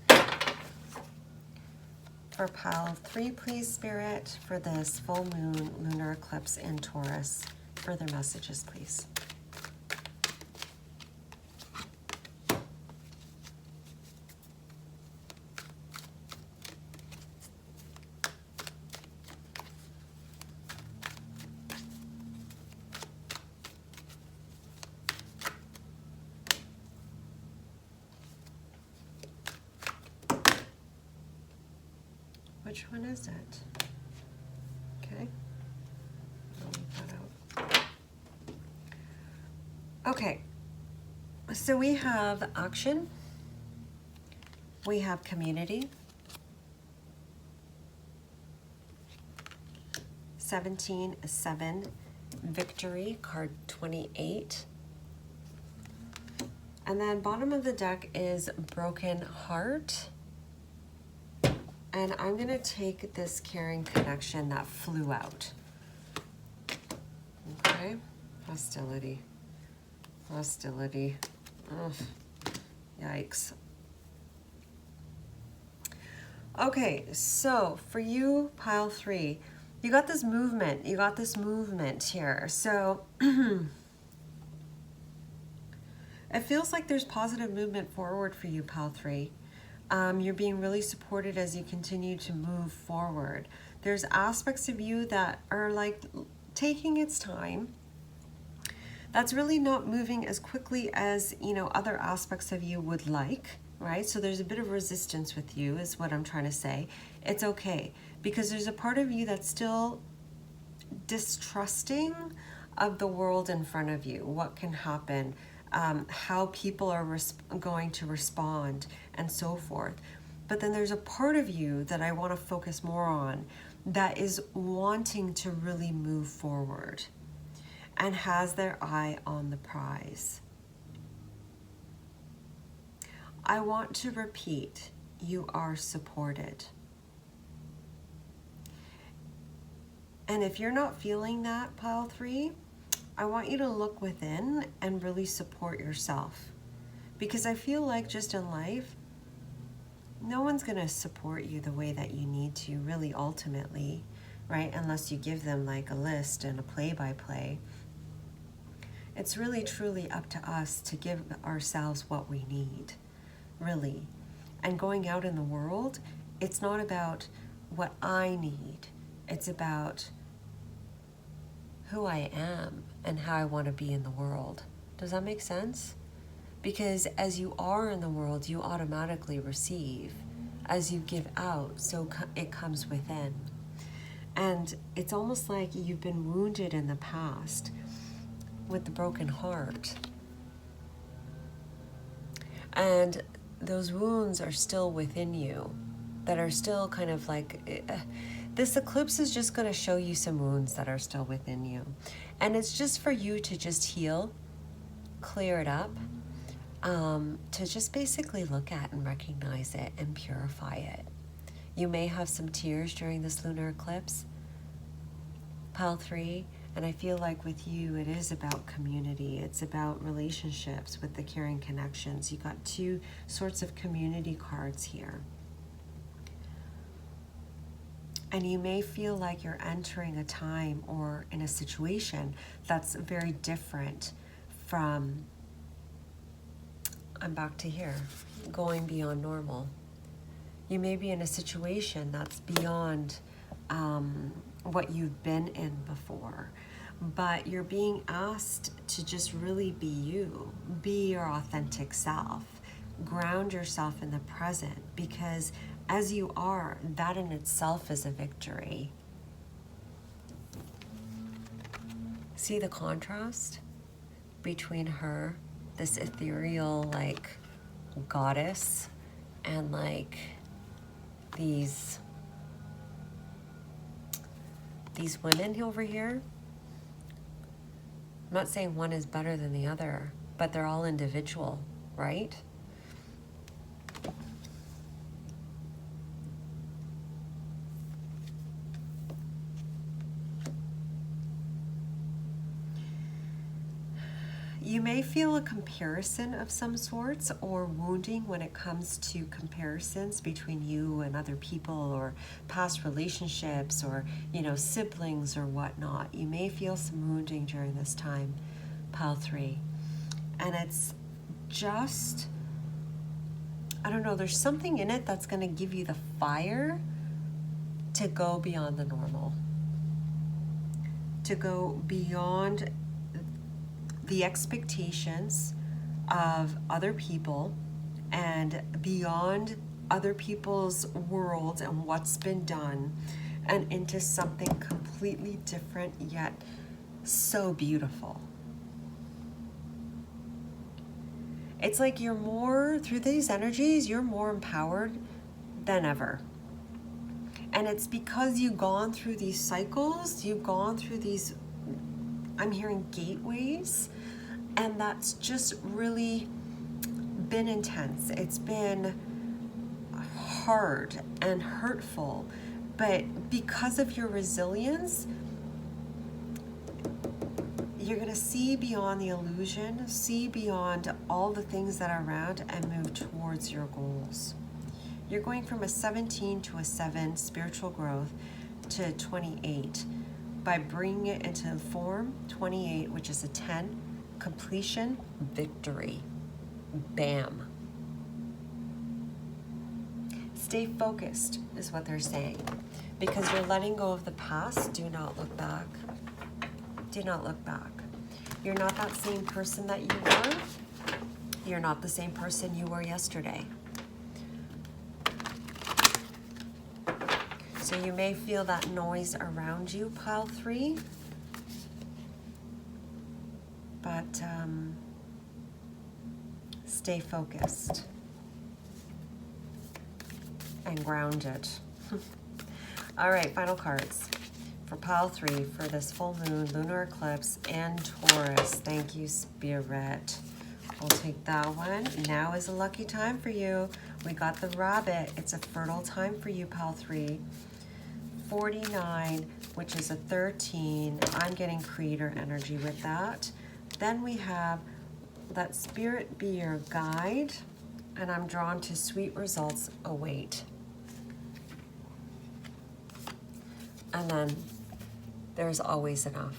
For pile 3, please, Spirit, for this full moon lunar eclipse in Taurus. Further messages, please. Which one is it? Okay. I'll leave that out. Okay. So we have action. We have community. 17-7, victory, card 28. And then bottom of the deck is broken heart. And I'm going to take this caring connection that flew out. Okay. Hostility. Hostility. Ugh. Yikes. Okay, so for you, pile 3, you got this movement. You got this movement here. So it feels like there's positive movement forward for you, pile 3. You're being really supported as you continue to move forward. There's aspects of you that are like taking its time. That's really not moving as quickly as, other aspects of you would like, right? So there's a bit of resistance with you is what I'm trying to say. It's okay, because there's a part of you that's still distrusting of the world in front of you, what can happen, how people are going to respond, and so forth. But then there's a part of you that I want to focus more on that is wanting to really move forward. and has their eye on the prize. I want to repeat, you are supported. And if you're not feeling that, pile 3, I want you to look within and really support yourself. Because I feel like just in life, no one's going to support you the way that you need to, really, ultimately, right? Unless you give them like a list and a play-by-play. It's really, truly up to us to give ourselves what we need, really. And going out in the world, it's not about what I need. It's about who I am and how I want to be in the world. Does that make sense? Because as you are in the world, you automatically receive. As you give out, so it comes within. And it's almost like you've been wounded in the past with the broken heart. And those wounds are still within you, that are still kind of like, this eclipse is just going to show you some wounds that are still within you. And it's just for you to just heal, clear it up, to just basically look at and recognize it and purify it. You may have some tears during this lunar eclipse, pile 3, and I feel like with you it is about community. It's about relationships with the caring connections. You got 2 sorts of community cards here. And you may feel like you're entering a time or in a situation that's very different from, I'm back to here, going beyond normal. You may be in a situation that's beyond what you've been in before, but you're being asked to just really be you, be your authentic self, ground yourself in the present, because as you are, that in itself is a victory. See the contrast between her, this ethereal like goddess, and like these women over here? I'm not saying one is better than the other, but they're all individual, right? You may feel a comparison of some sorts, or wounding when it comes to comparisons between you and other people, or past relationships, or, you know, siblings or whatnot. You may feel some wounding during this time, pile 3. And it's just, I don't know, there's something in it that's going to give you the fire to go beyond the normal, to go beyond the expectations of other people and beyond other people's world and what's been done, and into something completely different yet so beautiful. It's like you're more, through these energies, you're more empowered than ever. And it's because you've gone through these cycles, you've gone through these, I'm hearing gateways, and that's just really been intense. It's been hard and hurtful, but because of your resilience, you're going to see beyond the illusion, see beyond all the things that are around, and move towards your goals. You're going from a 17 to a 7 spiritual growth to 28 by bringing it into form. 28, which is a 10, completion, victory. Bam. Stay focused is what they're saying, because you're letting go of the past. Do not look back. Do not look back. You're not that same person that you were. You're not the same person you were yesterday. So you may feel that noise around you, pile 3. But stay focused and grounded. All right, final cards for pile 3 for this full moon, lunar eclipse, and Taurus. Thank you, Spirit. We'll take that one. Now is a lucky time for you. We got the rabbit. It's a fertile time for you, pile 3. 49, which is a 13. I'm getting creator energy with that. Then we have let spirit be your guide, and I'm drawn to sweet results await. And then there's always enough.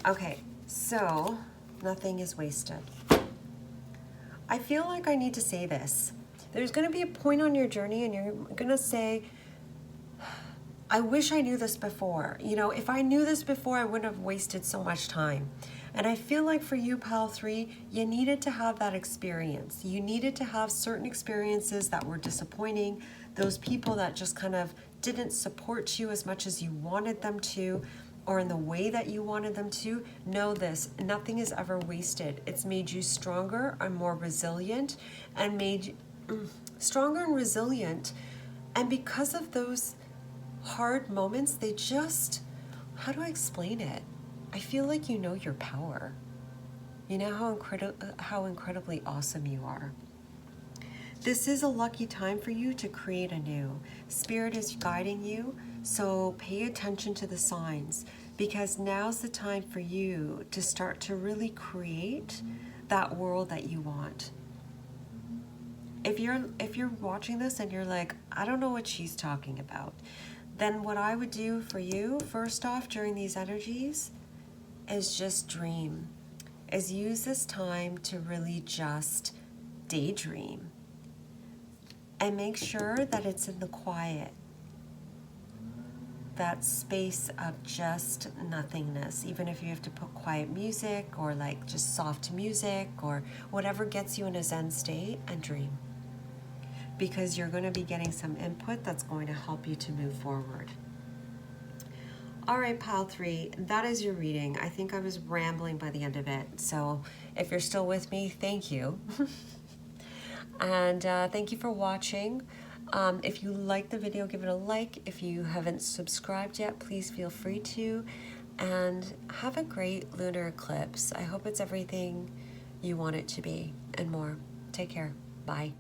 Okay, so nothing is wasted. I feel like I need to say this. There's going to be a point on your journey and you're going to say, I wish I knew this before. You know, if I knew this before, I wouldn't have wasted so much time. And I feel like for you, pile 3, you needed to have that experience. You needed to have certain experiences that were disappointing, those people that just kind of didn't support you as much as you wanted them to, or in the way that you wanted them to. Know this, nothing is ever wasted. It's made you stronger and more resilient, and made you stronger and resilient. And because of those hard moments, they just, how do I explain it? I feel like you know your power. You know how incredibly awesome you are. This is a lucky time for you to create anew. Spirit is guiding you, so pay attention to the signs, because now's the time for you to start to really create that world that you want. If you're watching this and you're like, I don't know what she's talking about, then what I would do for you, first off, during these energies, is just dream. Is use this time to really just daydream. And make sure that it's in the quiet. That space of just nothingness. Even if you have to put quiet music or like just soft music or whatever gets you in a Zen state, and dream. Because you're going to be getting some input that's going to help you to move forward. All right, pile 3, that is your reading. I think I was rambling by the end of it. So if you're still with me, thank you. And thank you for watching. If you liked the video, give it a like. If you haven't subscribed yet, please feel free to. And have a great lunar eclipse. I hope it's everything you want it to be and more. Take care. Bye.